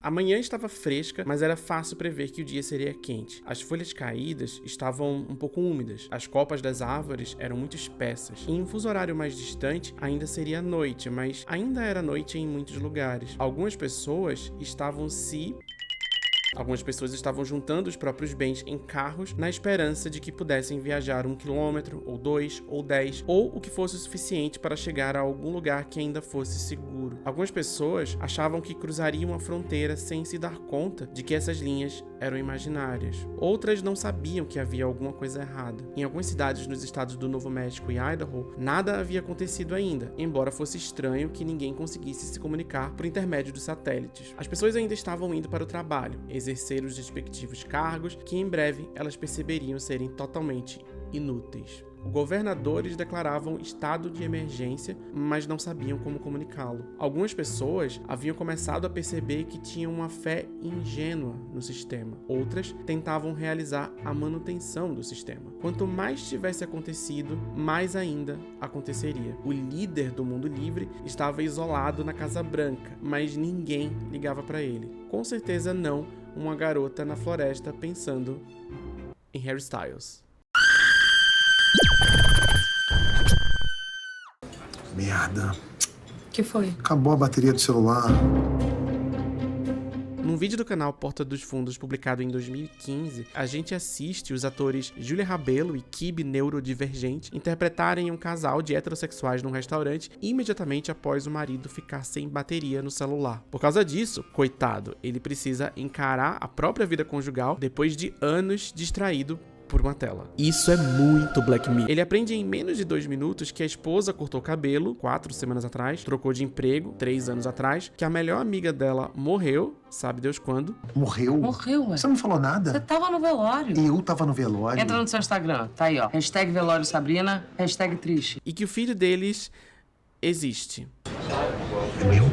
A manhã estava fresca, mas era fácil prever que o dia seria quente. As folhas caídas estavam um pouco úmidas, as copas das árvores eram muito espessas. Em um fuso horário mais distante, ainda seria noite, mas ainda era noite em muitos lugares. Algumas pessoas estavam juntando os próprios bens em carros na esperança de que pudessem viajar 1 quilômetro, ou 2, ou 10, ou o que fosse o suficiente para chegar a algum lugar que ainda fosse seguro. Algumas pessoas achavam que cruzariam a fronteira sem se dar conta de que essas linhas eram imaginárias. Outras não sabiam que havia alguma coisa errada. Em algumas cidades nos estados do Novo México e Idaho, nada havia acontecido ainda, embora fosse estranho que ninguém conseguisse se comunicar por intermédio dos satélites. As pessoas ainda estavam indo para o trabalho, exercer os respectivos cargos, que em breve elas perceberiam serem totalmente inúteis. Governadores declaravam estado de emergência, mas não sabiam como comunicá-lo. Algumas pessoas haviam começado a perceber que tinham uma fé ingênua no sistema. Outras tentavam realizar a manutenção do sistema. Quanto mais tivesse acontecido, mais ainda aconteceria. O líder do mundo livre estava isolado na Casa Branca, mas ninguém ligava para ele. Com certeza não uma garota na floresta pensando em Harry Styles. Merda. Que foi? Acabou a bateria do celular. Num vídeo do canal Porta dos Fundos, publicado em 2015, a gente assiste os atores Julia Rabelo e Kibe Neurodivergente interpretarem um casal de heterossexuais num restaurante imediatamente após o marido ficar sem bateria no celular. Por causa disso, coitado, ele precisa encarar a própria vida conjugal depois de anos distraído por uma tela. Isso é muito Black Mirror. Ele aprende em menos de 2 minutos que a esposa cortou o cabelo 4 semanas atrás, trocou de emprego 3 anos atrás, que a melhor amiga dela morreu, sabe Deus quando. Morreu? Morreu, ué. Você não falou nada? Você tava no velório. Eu tava no velório. Entra no seu Instagram, tá aí, ó. Hashtag velório Sabrina, hashtag triste. E que o filho deles existe. É meu?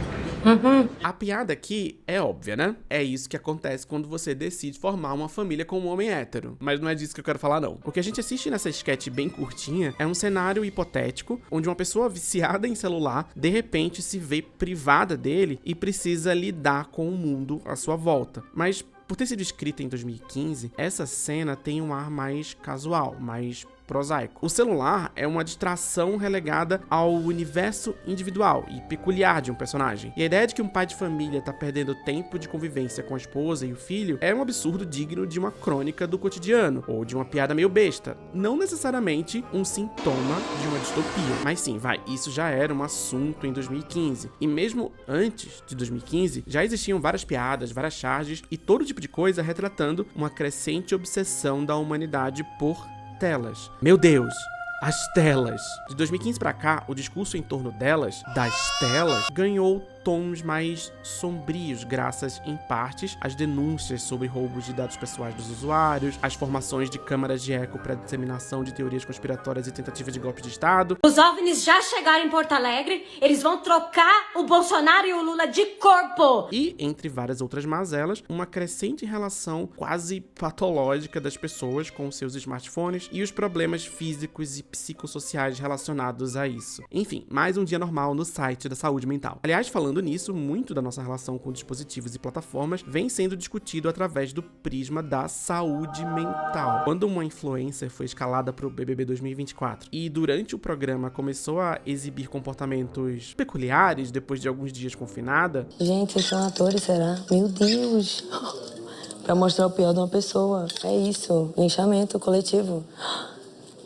A piada aqui é óbvia, né? É isso que acontece quando você decide formar uma família com um homem hétero. Mas não é disso que eu quero falar, não. O que a gente assiste nessa sketch bem curtinha é um cenário hipotético onde uma pessoa viciada em celular, de repente, se vê privada dele e precisa lidar com o mundo à sua volta. Mas, por ter sido escrita em 2015, essa cena tem um ar mais casual, mais prosaico. O celular é uma distração relegada ao universo individual e peculiar de um personagem. E a ideia de que um pai de família tá perdendo tempo de convivência com a esposa e o filho é um absurdo digno de uma crônica do cotidiano, ou de uma piada meio besta. Não necessariamente um sintoma de uma distopia. Mas sim, isso já era um assunto em 2015. E mesmo antes de 2015, já existiam várias piadas, várias charges e todo tipo de coisa retratando uma crescente obsessão da humanidade por telas. Meu Deus, as telas. De 2015 pra cá, o discurso em torno delas, das telas, ganhou tons mais sombrios, graças, em partes, às denúncias sobre roubos de dados pessoais dos usuários, às formações de câmaras de eco para disseminação de teorias conspiratórias e tentativas de golpe de Estado. Os OVNIs já chegaram em Porto Alegre, eles vão trocar o Bolsonaro e o Lula de corpo! E, entre várias outras mazelas, uma crescente relação quase patológica das pessoas com seus smartphones e os problemas físicos e psicossociais relacionados a isso. Enfim, mais um dia normal no site da saúde mental. Aliás, falando nisso, muito da nossa relação com dispositivos e plataformas vem sendo discutido através do prisma da saúde mental. Quando uma influencer foi escalada para o BBB 2024 e durante o programa começou a exibir comportamentos peculiares depois de alguns dias confinada... Gente, vocês são atores, será? Meu Deus! Pra mostrar o pior de uma pessoa. É isso, linchamento coletivo.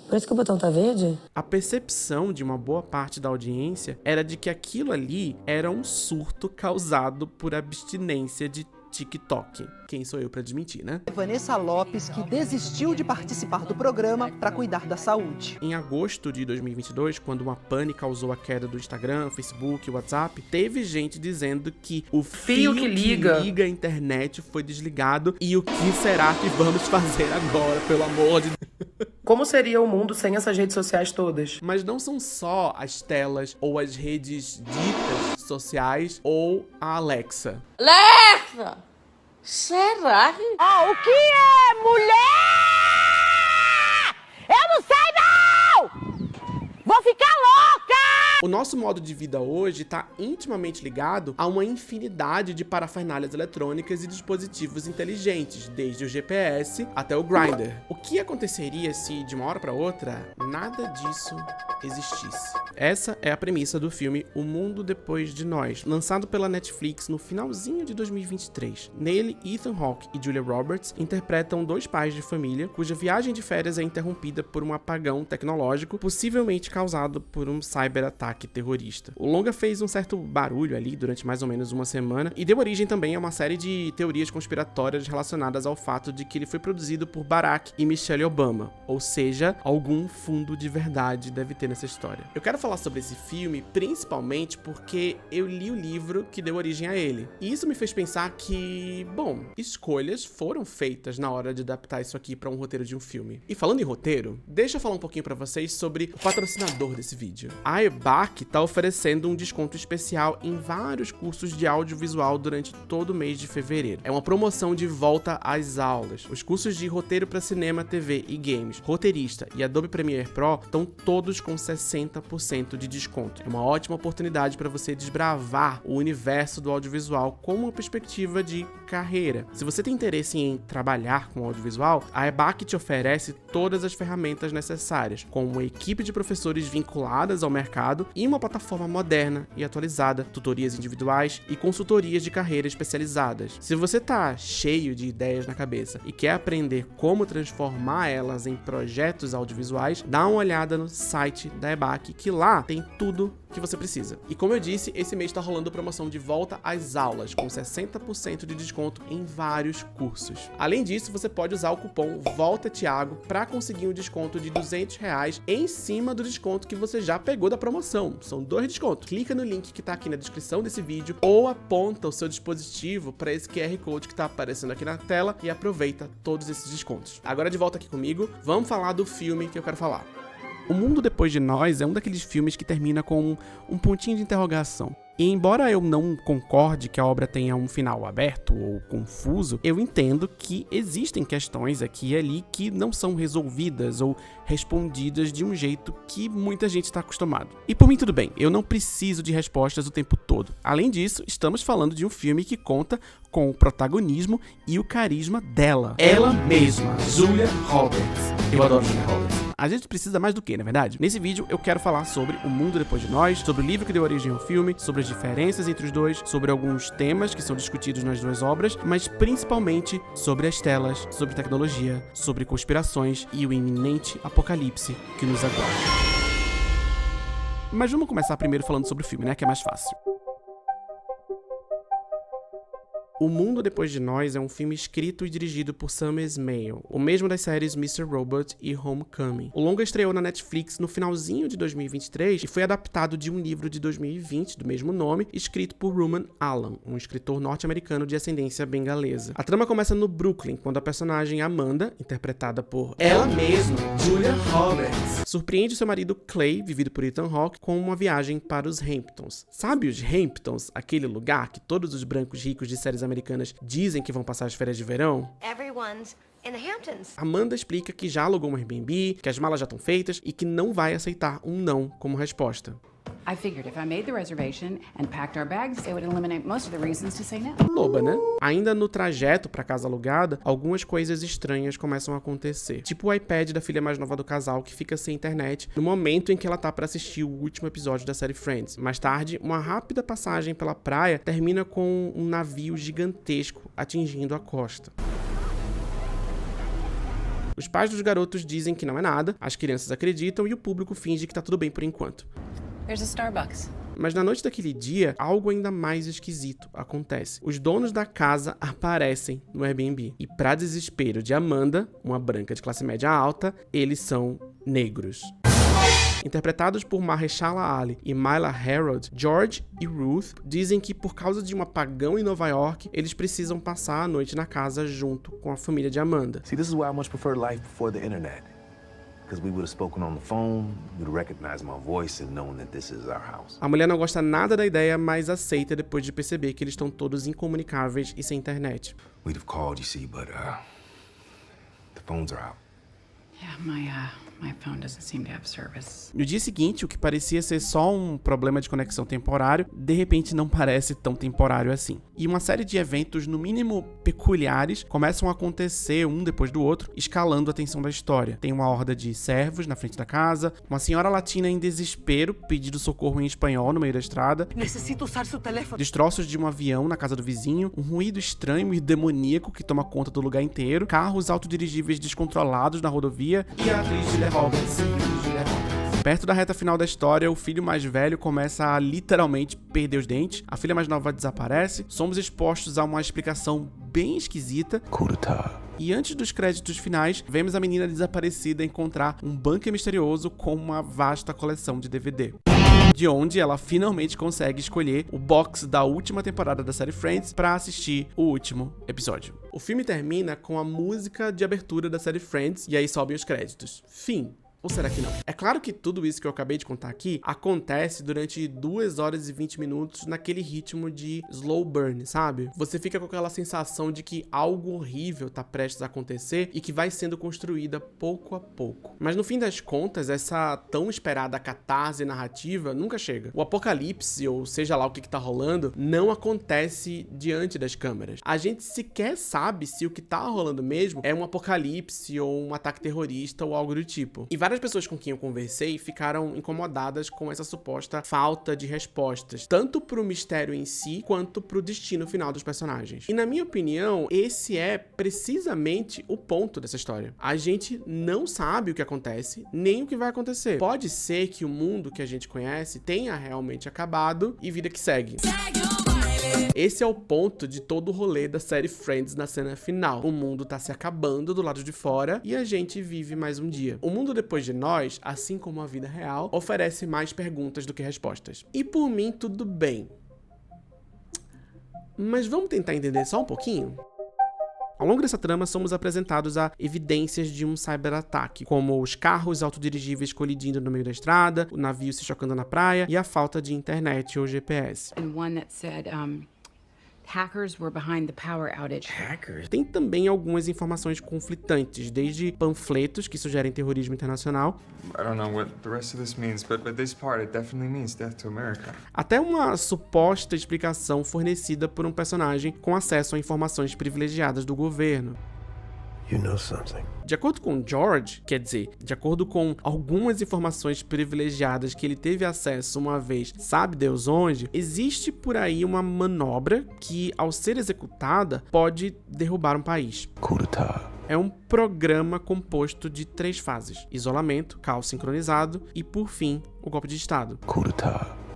Por isso que o botão tá verde? A percepção de uma boa parte da audiência era de que aquilo ali era um surto causado por abstinência de TikTok. Quem sou eu pra desmentir, né? Vanessa Lopes, que desistiu de participar do programa para cuidar da saúde. Em agosto de 2022, quando uma pane causou a queda do Instagram, Facebook e WhatsApp, teve gente dizendo que o fio que liga a internet foi desligado e o que será que vamos fazer agora, pelo amor de Deus? Como seria o mundo sem essas redes sociais todas? Mas não são só as telas ou as redes ditas sociais ou a Alexa. Alexa! Será que... Ah, o que é mulher? Eu não sei não! Vou ficar louca! O nosso modo de vida hoje está intimamente ligado a uma infinidade de parafernálias eletrônicas e dispositivos inteligentes, desde o GPS até o Grindr. O que aconteceria se, de uma hora para outra, nada disso existisse? Essa é a premissa do filme O Mundo Depois de Nós, lançado pela Netflix no finalzinho de 2023. Nele, Ethan Hawke e Julia Roberts interpretam dois pais de família cuja viagem de férias é interrompida por um apagão tecnológico, possivelmente causado por um cyberataque terrorista. O longa fez um certo barulho ali durante mais ou menos uma semana e deu origem também a uma série de teorias conspiratórias relacionadas ao fato de que ele foi produzido por Barack e Michelle Obama, ou seja, algum fundo de verdade deve ter nessa história. Eu quero falar sobre esse filme principalmente porque eu li o livro que deu origem a ele. E isso me fez pensar que, bom, escolhas foram feitas na hora de adaptar isso aqui para um roteiro de um filme. E falando em roteiro, deixa eu falar um pouquinho para vocês sobre o patrocinador desse vídeo. A EBAC tá oferecendo um desconto especial em vários cursos de audiovisual durante todo o mês de fevereiro. É uma promoção de volta às aulas. Os cursos de roteiro para cinema, TV e games, roteirista e Adobe Premiere Pro estão todos com 60% de desconto. É uma ótima oportunidade para você desbravar o universo do audiovisual com uma perspectiva de carreira. Se você tem interesse em trabalhar com audiovisual, a EBAC te oferece todas as ferramentas necessárias, com uma equipe de professores vinculadas ao mercado e uma plataforma moderna e atualizada, tutorias individuais e consultorias de carreira especializadas. Se você tá cheio de ideias na cabeça e quer aprender como transformar elas em projetos audiovisuais, dá uma olhada no site da EBAC, que lá tem tudo que você precisa. E como eu disse, esse mês tá rolando promoção de volta às aulas, com 60% de desconto em vários cursos. Além disso, você pode usar o cupom VOLTATIAGO para conseguir um desconto de R$200 em cima do desconto que você já pegou da promoção. São 2 descontos. Clica no link que tá aqui na descrição desse vídeo ou aponta o seu dispositivo para esse QR Code que tá aparecendo aqui na tela e aproveita todos esses descontos. Agora de volta aqui comigo, vamos falar do filme que eu quero falar. O Mundo Depois de Nós é um daqueles filmes que termina com um pontinho de interrogação. E embora eu não concorde que a obra tenha um final aberto ou confuso, eu entendo que existem questões aqui e ali que não são resolvidas ou respondidas de um jeito que muita gente está acostumado. E por mim tudo bem, eu não preciso de respostas o tempo todo. Além disso, estamos falando de um filme que conta com o protagonismo e o carisma dela. Ela mesma, Julia Roberts. Eu adoro Julia Roberts. A gente precisa mais do que, na verdade? Nesse vídeo eu quero falar sobre O Mundo Depois de Nós, sobre o livro que deu origem ao filme, sobre as diferenças entre os dois, sobre alguns temas que são discutidos nas duas obras, mas principalmente sobre as telas, sobre tecnologia, sobre conspirações e o iminente apocalipse que nos aguarda. Mas vamos começar primeiro falando sobre o filme, né? Que é mais fácil. O Mundo Depois de Nós é um filme escrito e dirigido por Sam Esmail, o mesmo das séries Mr. Robot e Homecoming. O longa estreou na Netflix no finalzinho de 2023 e foi adaptado de um livro de 2020 do mesmo nome, escrito por Ruman Alam, um escritor norte-americano de ascendência bengalesa. A trama começa no Brooklyn, quando a personagem Amanda, interpretada por ela mesma, Julia Roberts, surpreende seu marido Clay, vivido por Ethan Hawke, com uma viagem para os Hamptons. Sabe os Hamptons, aquele lugar que todos os brancos ricos de séries americanas dizem que vão passar as férias de verão? Everyone's in the Hamptons. Amanda explica que já alugou um Airbnb, que as malas já estão feitas e que não vai aceitar um não como resposta. I figured if I made the reservation and packed our bags, it would eliminate most of the reasons to say no. Loba, né? Ainda no trajeto pra casa alugada, algumas coisas estranhas começam a acontecer. Tipo o iPad da filha mais nova do casal que fica sem internet no momento em que ela tá pra assistir o último episódio da série Friends. Mais tarde, uma rápida passagem pela praia termina com um navio gigantesco atingindo a costa. Os pais dos garotos dizem que não é nada, as crianças acreditam e o público finge que tá tudo bem por enquanto. There's a Starbucks. Mas na noite daquele dia, algo ainda mais esquisito acontece. Os donos da casa aparecem no Airbnb. E pra desespero de Amanda, uma branca de classe média alta, eles são negros. Interpretados por Mahershala Ali e Myla Herrold, George e Ruth dizem que por causa de um apagão em Nova York, eles precisam passar a noite na casa junto com a família de Amanda. See, this is why I much prefer life before the internet. Because we would have spoken on the phone, you'd recognize my voice and known that this is our house. A mulher não gosta nada da ideia, mas aceita depois de perceber que eles estão todos incomunicáveis e sem internet. We'd have called, you see, but the phones are out. Yeah, my phone doesn't seem to have service. No dia seguinte, o que parecia ser só um problema de conexão temporário, de repente não parece tão temporário assim. E uma série de eventos, no mínimo peculiares, começam a acontecer um depois do outro, escalando a tensão da história. Tem uma horda de servos na frente da casa, uma senhora latina em desespero, pedindo socorro em espanhol no meio da estrada. Necessito usar seu telefone. Destroços de um avião na casa do vizinho, um ruído estranho e demoníaco que toma conta do lugar inteiro, carros autodirigíveis descontrolados na rodovia e a atriz Julia Roberts. Perto da reta final da história, o filho mais velho começa a literalmente perder os dentes, a filha mais nova desaparece, somos expostos a uma explicação bem esquisita. E antes dos créditos finais, vemos a menina desaparecida encontrar um bunker misterioso com uma vasta coleção de DVD. De onde ela finalmente consegue escolher o box da última temporada da série Friends para assistir o último episódio. O filme termina com a música de abertura da série Friends e aí sobem os créditos. Fim. Ou será que não? É claro que tudo isso que eu acabei de contar aqui acontece durante 2 horas e 20 minutos naquele ritmo de slow burn, sabe? Você fica com aquela sensação de que algo horrível tá prestes a acontecer e que vai sendo construída pouco a pouco. Mas no fim das contas, essa tão esperada catarse narrativa nunca chega. O apocalipse, ou seja lá o que tá rolando, não acontece diante das câmeras. A gente sequer sabe se o que tá rolando mesmo é um apocalipse ou um ataque terrorista ou algo do tipo. E várias pessoas com quem eu conversei ficaram incomodadas com essa suposta falta de respostas, tanto pro mistério em si, quanto pro destino final dos personagens. E na minha opinião, esse é precisamente o ponto dessa história. A gente não sabe o que acontece, nem o que vai acontecer. Pode ser que o mundo que a gente conhece tenha realmente acabado e vida que segue. Esse é o ponto de todo o rolê da série Friends na cena final. O mundo tá se acabando do lado de fora e a gente vive mais um dia. O mundo depois de nós, assim como a vida real, oferece mais perguntas do que respostas. E por mim, tudo bem. Mas vamos tentar entender só um pouquinho? Ao longo dessa trama, somos apresentados a evidências de um cyberataque, como os carros autodirigíveis colidindo no meio da estrada, o navio se chocando na praia e a falta de internet ou GPS. And one that said, hackers were behind the power outage. Tem também algumas informações conflitantes, desde panfletos que sugerem terrorismo internacional, I don't know what the rest of this means, but this part, it definitely means death to America. Até uma suposta explicação fornecida por um personagem com acesso a informações privilegiadas do governo. You know something. De acordo com George, quer dizer, de acordo com algumas informações privilegiadas que ele teve acesso uma vez, sabe Deus onde, existe por aí uma manobra que, ao ser executada, pode derrubar um país. É um programa composto de 3 fases: isolamento, caos sincronizado e, por fim, o golpe de Estado.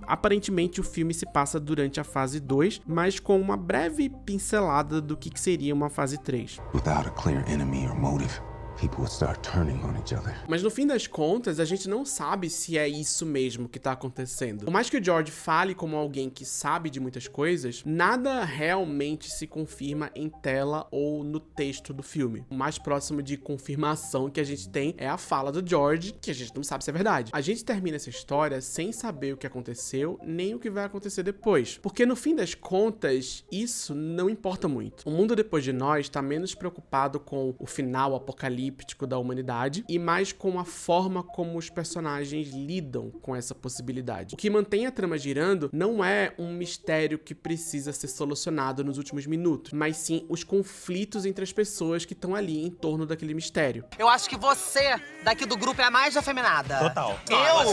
Aparentemente, o filme se passa durante a fase 2, mas com uma breve pincelada do que seria uma fase 3. Without a clear enemy or motive, people would start turning on each other. Mas no fim das contas, a gente não sabe se é isso mesmo que tá acontecendo. Por mais que o George fale como alguém que sabe de muitas coisas, nada realmente se confirma em tela ou no texto do filme. O mais próximo de confirmação que a gente tem é a fala do George, que a gente não sabe se é verdade. A gente termina essa história sem saber o que aconteceu, nem o que vai acontecer depois. Porque no fim das contas, isso não importa muito. O mundo depois de nós tá menos preocupado com o final apocalíptico da humanidade e mais com a forma como os personagens lidam com essa possibilidade. O que mantém a trama girando não é um mistério que precisa ser solucionado nos últimos minutos, mas sim os conflitos entre as pessoas que estão ali em torno daquele mistério. Eu acho que você, daqui do grupo, é a mais afeminada. Total. Eu?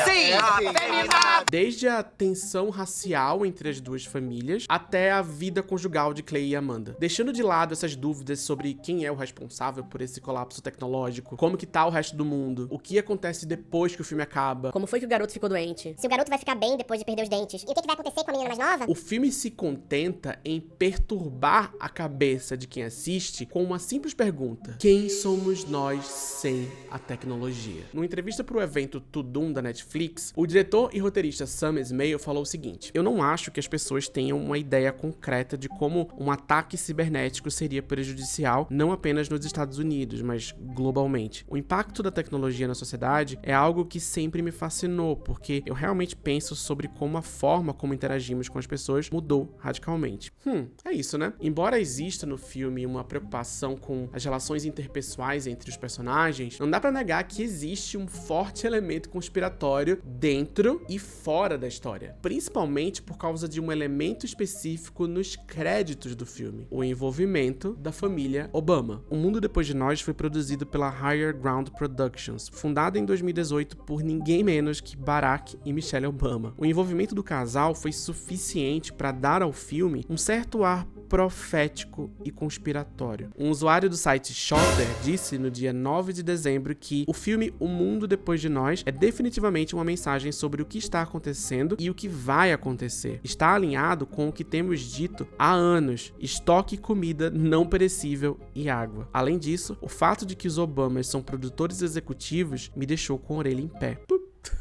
Sim! Afeminada! Desde a tensão racial entre as duas famílias até a vida conjugal de Clay e Amanda. Deixando de lado essas dúvidas sobre quem é o responsável por esse colapso tecnológico, como que tá o resto do mundo, o que acontece depois que o filme acaba. Como foi que o garoto ficou doente? Se o garoto vai ficar bem depois de perder os dentes. E o que vai acontecer com a menina mais nova? O filme se contenta em perturbar a cabeça de quem assiste com uma simples pergunta: quem somos nós sem a tecnologia? Numa entrevista pro evento Tudum da Netflix, o diretor e roteirista Sam Esmail falou o seguinte: eu não acho que as pessoas tenham uma ideia concreta de como um ataque cibernético seria prejudicial, não apenas nos Estados Unidos, Unidos, mas globalmente. O impacto da tecnologia na sociedade é algo que sempre me fascinou, porque eu realmente penso sobre como a forma como interagimos com as pessoas mudou radicalmente. É isso, né? Embora exista no filme uma preocupação com as relações interpessoais entre os personagens, não dá pra negar que existe um forte elemento conspiratório dentro e fora da história, principalmente por causa de um elemento específico nos créditos do filme: o envolvimento da família Obama. O Mundo Depois de Nós foi produzido pela Higher Ground Productions, fundada em 2018 por ninguém menos que Barack e Michelle Obama. O envolvimento do casal foi suficiente para dar ao filme um certo ar profético e conspiratório. Um usuário do site Shudder disse no dia 9 de dezembro que o filme O Mundo Depois de Nós é definitivamente uma mensagem sobre o que está acontecendo e o que vai acontecer. Está alinhado com o que temos dito há anos: estoque, comida não perecível e água. Além disso, o fato de que os Obamas são produtores executivos me deixou com a orelha em pé.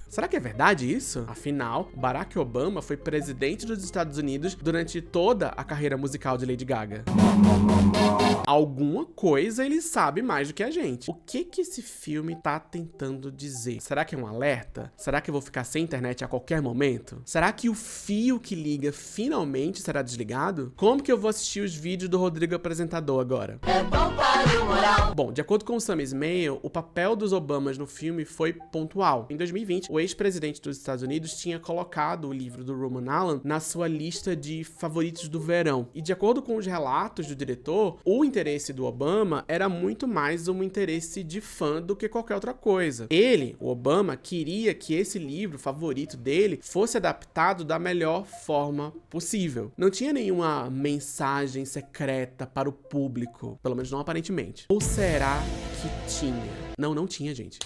Será que é verdade isso? Afinal, Barack Obama foi presidente dos Estados Unidos durante toda a carreira musical de Lady Gaga. Alguma coisa ele sabe mais do que a gente. O que esse filme tá tentando dizer? Será que é um alerta? Será que eu vou ficar sem internet a qualquer momento? Será que o fio que liga finalmente será desligado? Como que eu vou assistir os vídeos do Rodrigo Apresentador agora? Bom, de acordo com o Sam Esmail, o papel dos Obamas no filme foi pontual. Em 2020, o ex-presidente dos Estados Unidos tinha colocado o livro do Roman Allen na sua lista de favoritos do verão. E de acordo com os relatos do diretor, o interesse do Obama era muito mais um interesse de fã do que qualquer outra coisa. Ele, o Obama, queria que esse livro favorito dele fosse adaptado da melhor forma possível. Não tinha nenhuma mensagem secreta para o público, pelo menos não aparentemente. Ou será que tinha? Não tinha, gente.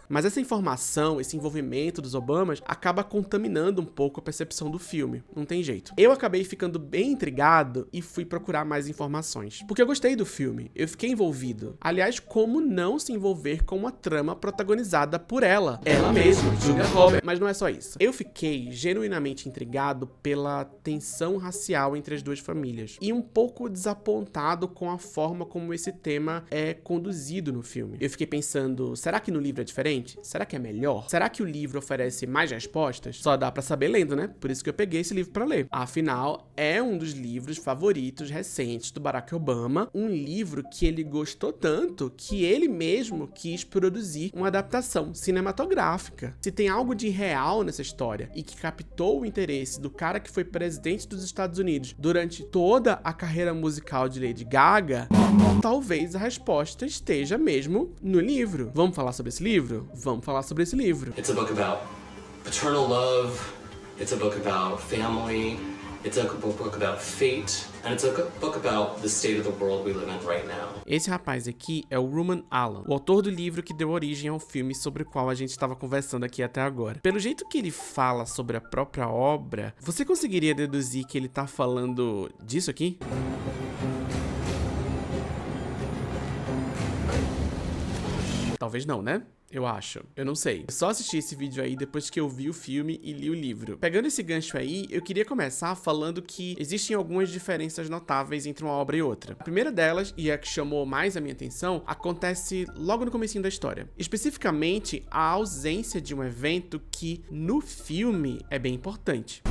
Mas essa informação, esse envolvimento dos Obamas acaba contaminando um pouco a percepção do filme. Não tem jeito. Eu acabei ficando bem intrigado e fui procurar mais informações. Porque eu gostei do filme, eu fiquei envolvido. Aliás, como não se envolver com uma trama protagonizada por ela mesma, Julia Roberts. Mas não é só isso. Eu fiquei genuinamente intrigado pela tensão racial entre as duas famílias e um pouco desapontado com a forma como esse tema é conduzido no filme. Eu fiquei pensando, será que no livro é diferente? Será que é melhor? Será que o livro oferece mais respostas? Só dá pra saber lendo, né? Por isso que eu peguei esse livro pra ler. Afinal, é um dos livros favoritos recentes do Barack Obama, um livro que ele gostou tanto que ele mesmo quis produzir uma adaptação cinematográfica. Se tem algo de real nessa história e que captou o interesse do cara que foi presidente dos Estados Unidos durante toda a carreira musical de Lady Gaga, talvez a resposta esteja mesmo no livro. Vamos falar sobre esse livro? Vamos falar sobre esse livro. It's a book about paternal love, it's a book about family, it's a book about fate, and it's a book about the state of the world we live in right now. Esse rapaz aqui é o Roman Allen, o autor do livro que deu origem ao filme sobre o qual a gente estava conversando aqui até agora. Pelo jeito que ele fala sobre a própria obra, você conseguiria deduzir que ele tá falando disso aqui? Talvez não, né? Eu acho. Eu não sei. Eu só assisti esse vídeo aí depois que eu vi o filme e li o livro. Pegando esse gancho aí, eu queria começar falando que existem algumas diferenças notáveis entre uma obra e outra. A primeira delas, e a que chamou mais a minha atenção, acontece logo no comecinho da história. Especificamente, a ausência de um evento que, no filme, é bem importante.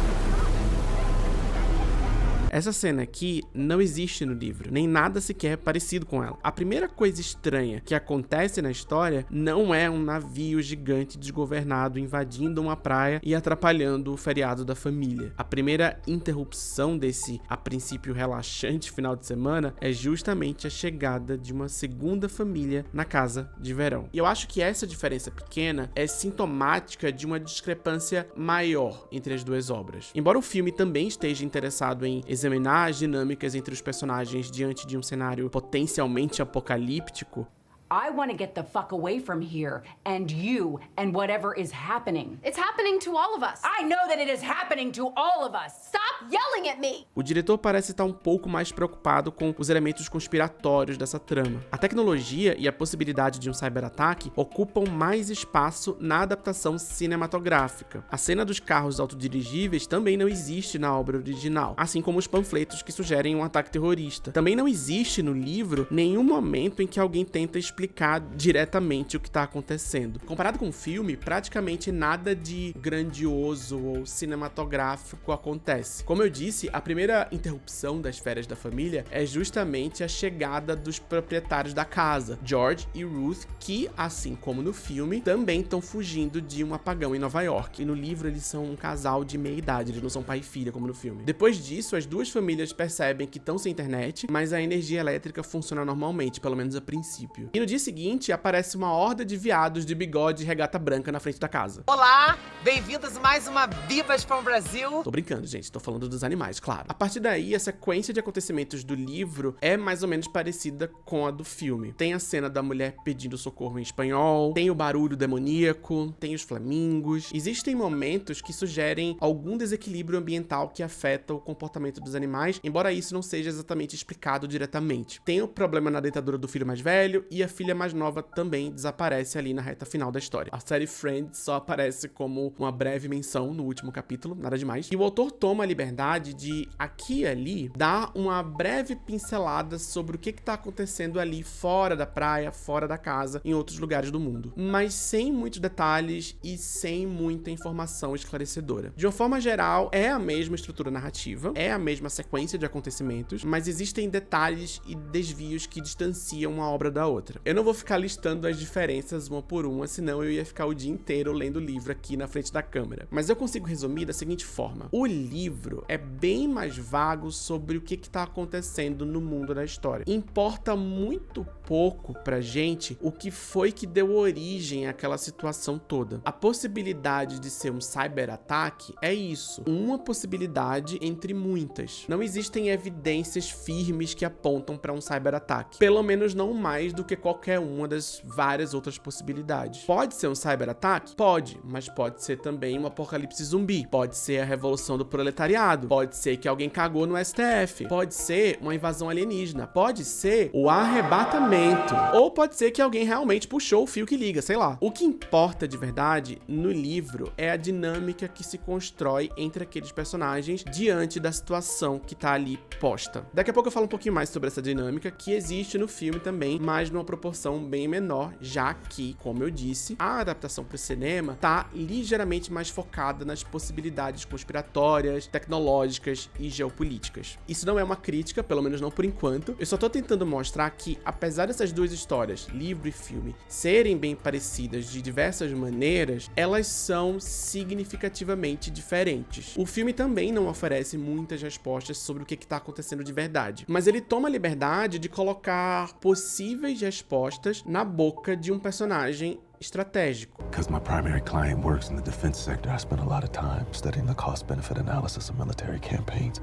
Essa cena aqui não existe no livro, nem nada sequer parecido com ela. A primeira coisa estranha que acontece na história não é um navio gigante desgovernado invadindo uma praia e atrapalhando o feriado da família. A primeira interrupção desse, a princípio relaxante final de semana, é justamente a chegada de uma segunda família na casa de verão. E eu acho que essa diferença pequena é sintomática de uma discrepância maior entre as duas obras. Embora o filme também esteja interessado em examinar as dinâmicas entre os personagens diante de um cenário potencialmente apocalíptico, I want to get the fuck away from here, and you, and whatever is happening. It's happening to all of us. I know that it is happening to all of us. Stop yelling at me. O diretor parece estar um pouco mais preocupado com os elementos conspiratórios dessa trama. A tecnologia e a possibilidade de um cyberataque ocupam mais espaço na adaptação cinematográfica. A cena dos carros autodirigíveis também não existe na obra original, assim como os panfletos que sugerem um ataque terrorista. Também não existe no livro nenhum momento em que alguém tenta explicar diretamente o que está acontecendo. Comparado com o filme, praticamente nada de grandioso ou cinematográfico acontece. Como eu disse, a primeira interrupção das férias da família é justamente a chegada dos proprietários da casa, George e Ruth, que, assim como no filme, também estão fugindo de um apagão em Nova York. E no livro eles são um casal de meia idade, eles não são pai e filha como no filme. Depois disso, as duas famílias percebem que estão sem internet, mas a energia elétrica funciona normalmente, pelo menos a princípio. E no dia seguinte, aparece uma horda de viados de bigode e regata branca na frente da casa. Olá, bem-vindos a mais uma Vivas from Brasil. Tô brincando, gente, tô falando dos animais, claro. A partir daí, a sequência de acontecimentos do livro é mais ou menos parecida com a do filme. Tem a cena da mulher pedindo socorro em espanhol, tem o barulho demoníaco, tem os flamingos. Existem momentos que sugerem algum desequilíbrio ambiental que afeta o comportamento dos animais, embora isso não seja exatamente explicado diretamente. Tem o problema na dentadura do filho mais velho e a filha mais nova também desaparece ali na reta final da história. A série Friends só aparece como uma breve menção no último capítulo, nada demais. E o autor toma a liberdade de, aqui e ali, dar uma breve pincelada sobre o que tá acontecendo ali fora da praia, fora da casa, em outros lugares do mundo. Mas sem muitos detalhes e sem muita informação esclarecedora. De uma forma geral, é a mesma estrutura narrativa, é a mesma sequência de acontecimentos, mas existem detalhes e desvios que distanciam uma obra da outra. Eu não vou ficar listando as diferenças uma por uma, senão eu ia ficar o dia inteiro lendo o livro aqui na frente da câmera. Mas eu consigo resumir da seguinte forma. O livro é bem mais vago sobre o que tá acontecendo no mundo da história. Importa muito pouco pra gente o que foi que deu origem àquela situação toda. A possibilidade de ser um cyberataque é isso. Uma possibilidade entre muitas. Não existem evidências firmes que apontam pra um cyberataque. Pelo menos não mais do que qualquer uma das várias outras possibilidades. Pode ser um cyberataque? Pode, mas pode ser também um apocalipse zumbi. Pode ser a revolução do proletariado. Pode ser que alguém cagou no STF. Pode ser uma invasão alienígena. Pode ser o arrebatamento. Ou pode ser que alguém realmente puxou o fio que liga, sei lá. O que importa de verdade no livro é a dinâmica que se constrói entre aqueles personagens diante da situação que tá ali posta. Daqui a pouco eu falo um pouquinho mais sobre essa dinâmica que existe no filme também, mas numa proporção bem menor, já que, como eu disse, a adaptação para o cinema tá ligeiramente mais focada nas possibilidades conspiratórias, tecnológicas e geopolíticas. Isso não é uma crítica, pelo menos não por enquanto. Eu só tô tentando mostrar que, apesar dessas duas histórias, livro e filme, serem bem parecidas de diversas maneiras, elas são significativamente diferentes. O filme também não oferece muitas respostas sobre o que tá acontecendo de verdade, mas ele toma a liberdade de colocar possíveis respostas na boca de um personagem estratégico. Because my primary client works in the defense sector, I spent a lot of time studying the cost-benefit analysis of military campaigns.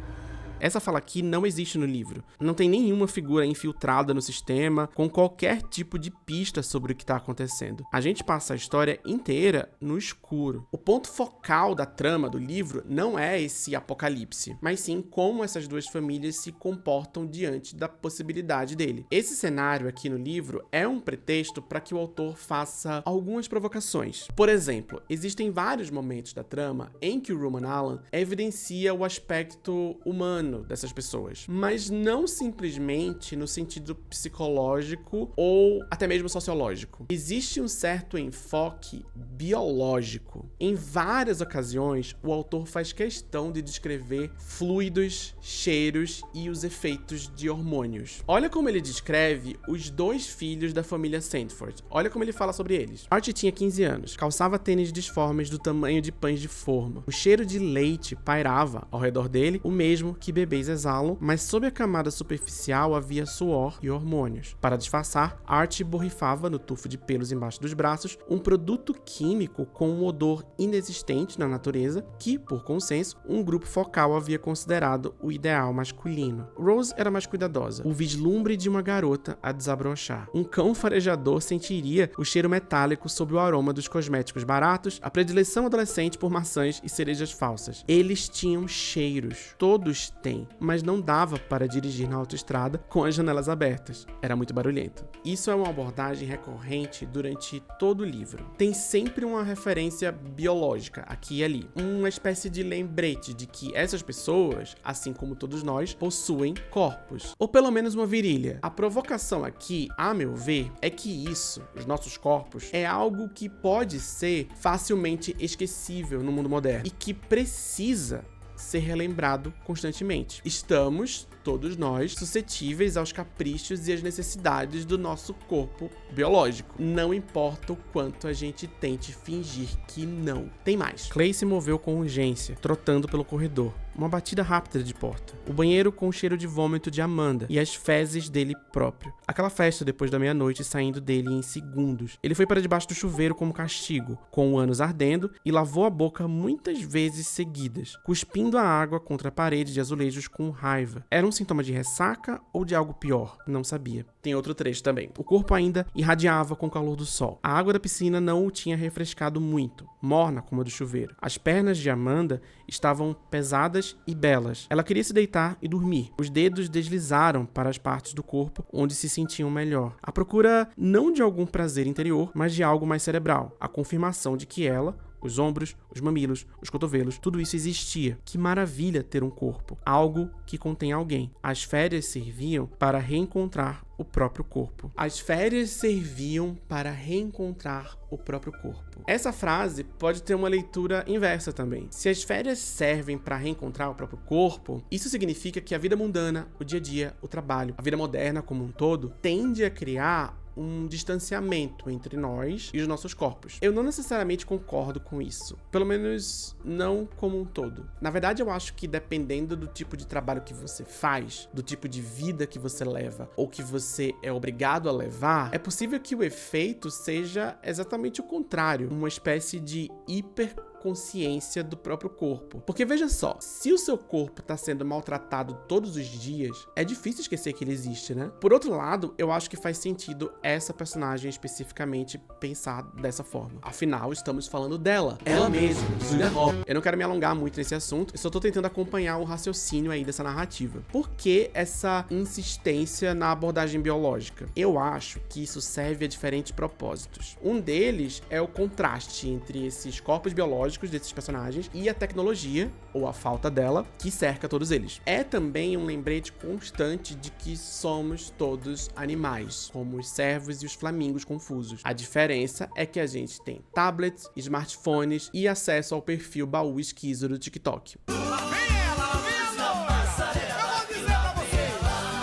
Essa fala aqui não existe no livro. Não tem nenhuma figura infiltrada no sistema com qualquer tipo de pista sobre o que está acontecendo. A gente passa a história inteira no escuro. O ponto focal da trama do livro não é esse apocalipse, mas sim como essas duas famílias se comportam diante da possibilidade dele. Esse cenário aqui no livro é um pretexto para que o autor faça algumas provocações. Por exemplo, existem vários momentos da trama em que o Roman Allen evidencia o aspecto humano dessas pessoas, mas não simplesmente no sentido psicológico ou até mesmo sociológico. Existe um certo enfoque biológico. Em várias ocasiões, o autor faz questão de descrever fluidos, cheiros e os efeitos de hormônios. Olha como ele descreve os dois filhos da família Sandford. Olha como ele fala sobre eles. Archie tinha 15 anos, calçava tênis disformes do tamanho de pães de forma. O cheiro de leite pairava ao redor dele, o mesmo que bebês exalam, mas sob a camada superficial havia suor e hormônios. Para disfarçar, Archie borrifava no tufo de pelos embaixo dos braços um produto químico com um odor inexistente na natureza que, por consenso, um grupo focal havia considerado o ideal masculino. Rose era mais cuidadosa, o vislumbre de uma garota a desabrochar. Um cão farejador sentiria o cheiro metálico sob o aroma dos cosméticos baratos, a predileção adolescente por maçãs e cerejas falsas. Eles tinham cheiros. Todos têm, mas não dava para dirigir na autoestrada com as janelas abertas. Era muito barulhento. Isso é uma abordagem recorrente durante todo o livro. Tem sempre uma referência biológica aqui e ali. Uma espécie de lembrete de que essas pessoas, assim como todos nós, possuem corpos. Ou pelo menos uma virilha. A provocação aqui, a meu ver, é que isso, os nossos corpos, é algo que pode ser facilmente esquecível no mundo moderno e que precisa ser relembrado constantemente. Estamos, todos nós, suscetíveis aos caprichos e às necessidades do nosso corpo biológico. Não importa o quanto a gente tente fingir que não. Tem mais. Clay se moveu com urgência, trotando pelo corredor. Uma batida rápida de porta. O banheiro com o cheiro de vômito de Amanda e as fezes dele próprio. Aquela festa depois da meia-noite saindo dele em segundos. Ele foi para debaixo do chuveiro como castigo, com o ânus ardendo, e lavou a boca muitas vezes seguidas, cuspindo a água contra a parede de azulejos com raiva. Era um sintoma de ressaca ou de algo pior? Não sabia. Tem outro trecho também. O corpo ainda irradiava com o calor do sol. A água da piscina não o tinha refrescado muito, morna como a do chuveiro. As pernas de Amanda estavam pesadas e belas. Ela queria se deitar e dormir. Os dedos deslizaram para as partes do corpo onde se sentiam melhor. À procura não de algum prazer interior, mas de algo mais cerebral. A confirmação de que ela, os ombros, os mamilos, os cotovelos, tudo isso existia. Que maravilha ter um corpo. Algo que contém alguém. As férias serviam para reencontrar o próprio corpo. As férias serviam para reencontrar o próprio corpo. Essa frase pode ter uma leitura inversa também. Se as férias servem para reencontrar o próprio corpo, isso significa que a vida mundana, o dia a dia, o trabalho, a vida moderna como um todo, tende a criar um distanciamento entre nós e os nossos corpos. Eu não necessariamente concordo com isso. Pelo menos não como um todo. Na verdade, eu acho que dependendo do tipo de trabalho que você faz, do tipo de vida que você leva, ou que você é obrigado a levar, é possível que o efeito seja exatamente o contrário. Uma espécie de hiperconsciência do próprio corpo. Porque veja só, se o seu corpo está sendo maltratado todos os dias, é difícil esquecer que ele existe, né? Por outro lado, eu acho que faz sentido essa personagem especificamente pensar dessa forma. Afinal, estamos falando dela. Ela mesma, Julia Roberts. Eu não quero me alongar muito nesse assunto, eu só tô tentando acompanhar o raciocínio aí dessa narrativa. Por que essa insistência na abordagem biológica? Eu acho que isso serve a diferentes propósitos. Um deles é o contraste entre esses corpos biológicos desses personagens e a tecnologia, ou a falta dela, que cerca todos eles. É também um lembrete constante de que somos todos animais, como os cervos e os flamingos confusos. A diferença é que a gente tem tablets, smartphones e acesso ao perfil baú esquizo do TikTok.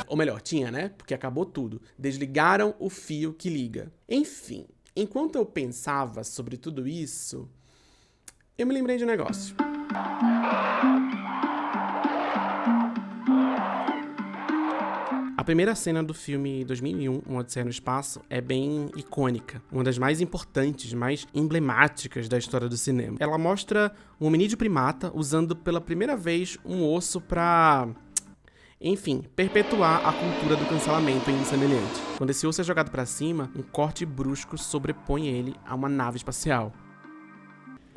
Ou melhor, tinha, né? Porque acabou tudo. Desligaram o fio que liga. Enfim, enquanto eu pensava sobre tudo isso, eu me lembrei de um negócio. A primeira cena do filme 2001, Uma Odisseia no Espaço, é bem icônica. Uma das mais importantes, mais emblemáticas da história do cinema. Ela mostra um hominídeo primata usando pela primeira vez um osso pra, enfim, perpetuar a cultura do cancelamento em semelhante. Quando esse osso é jogado pra cima, um corte brusco sobrepõe ele a uma nave espacial.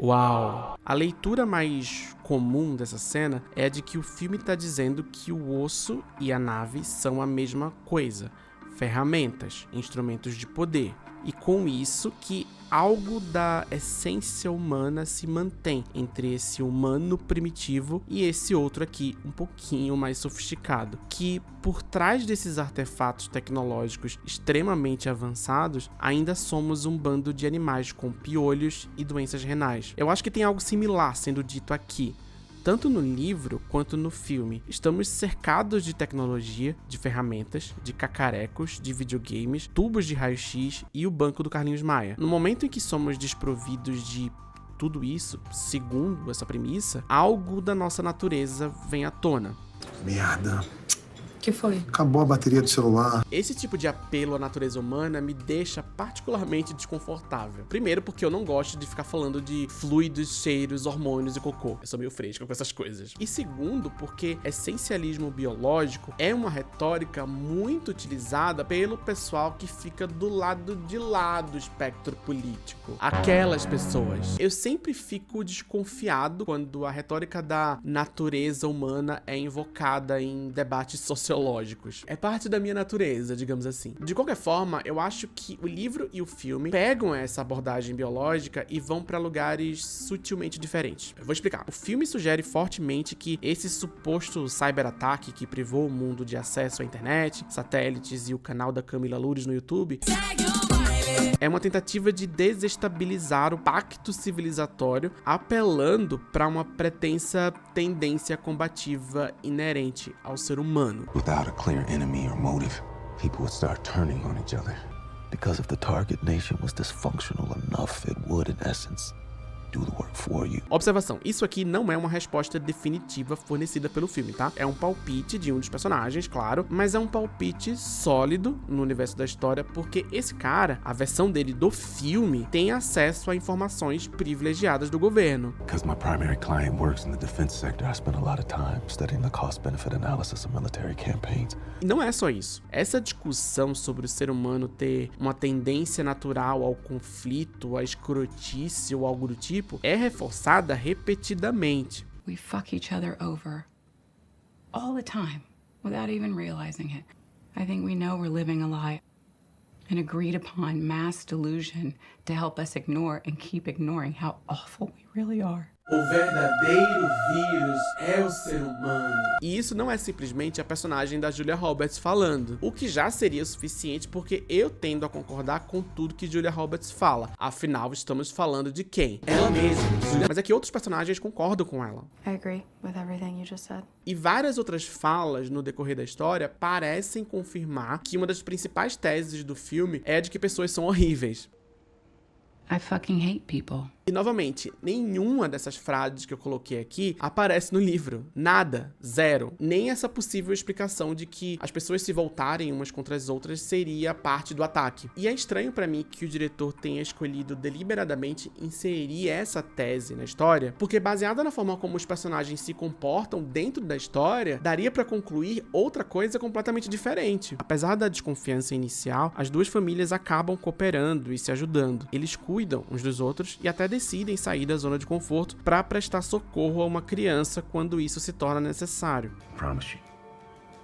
Uau! A leitura mais comum dessa cena é a de que o filme está dizendo que o osso e a nave são a mesma coisa, ferramentas, instrumentos de poder. E com isso que algo da essência humana se mantém entre esse humano primitivo e esse outro aqui, um pouquinho mais sofisticado. Que por trás desses artefatos tecnológicos extremamente avançados, ainda somos um bando de animais com piolhos e doenças renais. Eu acho que tem algo similar sendo dito aqui. Tanto no livro quanto no filme, estamos cercados de tecnologia, de ferramentas, de cacarecos, de videogames, tubos de raio-x e o banco do Carlinhos Maia. No momento em que somos desprovidos de tudo isso, segundo essa premissa, algo da nossa natureza vem à tona. Merda. Que foi? Acabou a bateria do celular. Esse tipo de apelo à natureza humana me deixa particularmente desconfortável. Primeiro, porque eu não gosto de ficar falando de fluidos, cheiros, hormônios e cocô. Eu sou meio fresco com essas coisas. E segundo, porque essencialismo biológico é uma retórica muito utilizada pelo pessoal que fica do lado de lá do espectro político. Aquelas pessoas. Eu sempre fico desconfiado quando a retórica da natureza humana é invocada em debates sociológicos. É parte da minha natureza, digamos assim. De qualquer forma, eu acho que o livro e o filme pegam essa abordagem biológica e vão pra lugares sutilmente diferentes. Eu vou explicar. O filme sugere fortemente que esse suposto cyberataque que privou o mundo de acesso à internet, satélites e o canal da Camila Loures no YouTube é uma tentativa de desestabilizar o pacto civilizatório, apelando para uma pretensa tendência combativa inerente ao ser humano. Without a clear enemy or motive, people would start turning on each other. Because if the target nation was dysfunctional enough, it would, in essence, do the work for you. Observação, isso aqui não é uma resposta definitiva fornecida pelo filme, tá? É um palpite de um dos personagens, claro, mas é um palpite sólido no universo da história, porque esse cara, a versão dele do filme, tem acesso a informações privilegiadas do governo. Because my primary client works in the defense sector, I spend a lot of time studying the cost-benefit analysis of military campaigns. E não é só isso. Essa discussão sobre o ser humano ter uma tendência natural ao conflito, à escrotice ou algo do tipo, é reforçada repetidamente. We fuck each other over all the time without even realizing it. I think we know we're living a lie. An agreed upon mass delusion to help us ignore and keep ignoring how awful we really are. O verdadeiro vírus é o ser humano. E isso não é simplesmente a personagem da Julia Roberts falando, o que já seria suficiente porque eu tendo a concordar com tudo que Julia Roberts fala. Afinal, estamos falando de quem? Ela mesma. Mas é que outros personagens concordam com ela. I agree with everything you just said. E várias outras falas no decorrer da história parecem confirmar que uma das principais teses do filme é a de que pessoas são horríveis. I fucking hate people. E novamente, nenhuma dessas frases que eu coloquei aqui aparece no livro. Nada. Zero. Nem essa possível explicação de que as pessoas se voltarem umas contra as outras seria parte do ataque. E é estranho pra mim que o diretor tenha escolhido deliberadamente inserir essa tese na história, porque baseada na forma como os personagens se comportam dentro da história, daria pra concluir outra coisa completamente diferente. Apesar da desconfiança inicial, as duas famílias acabam cooperando e se ajudando. Eles cuidam uns dos outros e até decidem sair da zona de conforto para prestar socorro a uma criança quando isso se torna necessário. Promise you.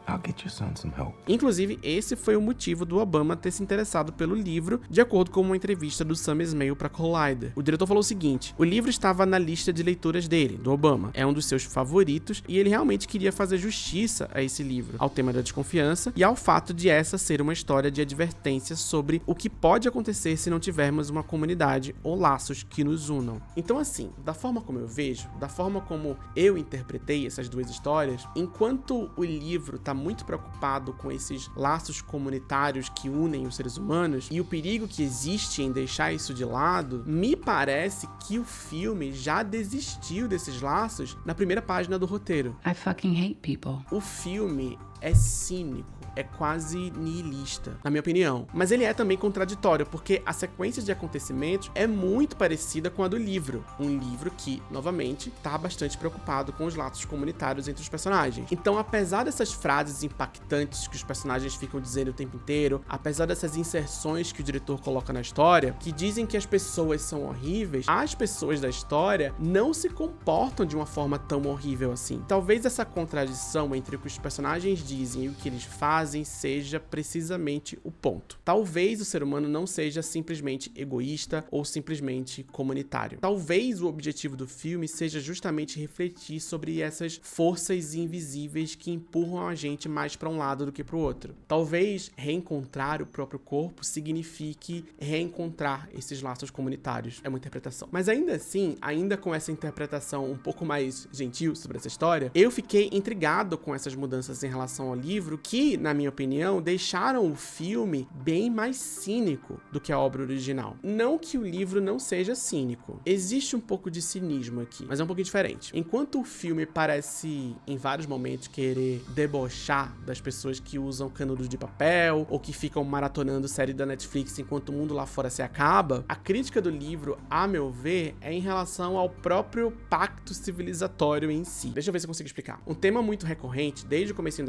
I'll get your son some help. Inclusive, esse foi o motivo do Obama ter se interessado pelo livro, de acordo com uma entrevista do Sam Esmail para Collider. O diretor falou o seguinte: o livro estava na lista de leituras dele, do Obama. É um dos seus favoritos e ele realmente queria fazer justiça a esse livro, ao tema da desconfiança e ao fato de essa ser uma história de advertência sobre o que pode acontecer se não tivermos uma comunidade ou laços que nos unam. Então, assim, da forma como eu vejo, da forma como eu interpretei essas duas histórias, enquanto o livro tá muito preocupado com esses laços comunitários que unem os seres humanos e o perigo que existe em deixar isso de lado, me parece que o filme já desistiu desses laços na primeira página do roteiro. I fucking hate people. O filme é cínico, é quase nihilista, na minha opinião. Mas ele é também contraditório, porque a sequência de acontecimentos é muito parecida com a do livro. Um livro que, novamente, tá bastante preocupado com os laços comunitários entre os personagens. Então, apesar dessas frases impactantes que os personagens ficam dizendo o tempo inteiro, apesar dessas inserções que o diretor coloca na história, que dizem que as pessoas são horríveis, as pessoas da história não se comportam de uma forma tão horrível assim. Talvez essa contradição entre o que os personagens dizem e o que eles fazem seja precisamente o ponto. Talvez o ser humano não seja simplesmente egoísta ou simplesmente comunitário. Talvez o objetivo do filme seja justamente refletir sobre essas forças invisíveis que empurram a gente mais para um lado do que para o outro. Talvez reencontrar o próprio corpo signifique reencontrar esses laços comunitários. É uma interpretação. Mas ainda assim, ainda com essa interpretação um pouco mais gentil sobre essa história, eu fiquei intrigado com essas mudanças em relação ao livro que, na minha opinião, deixaram o filme bem mais cínico do que a obra original. Não que o livro não seja cínico. Existe um pouco de cinismo aqui, mas é um pouquinho diferente. Enquanto o filme parece, em vários momentos, querer debochar das pessoas que usam canudos de papel ou que ficam maratonando série da Netflix enquanto o mundo lá fora se acaba, a crítica do livro, a meu ver, é em relação ao próprio pacto civilizatório em si. Deixa eu ver se eu consigo explicar. Um tema muito recorrente, desde o comecinho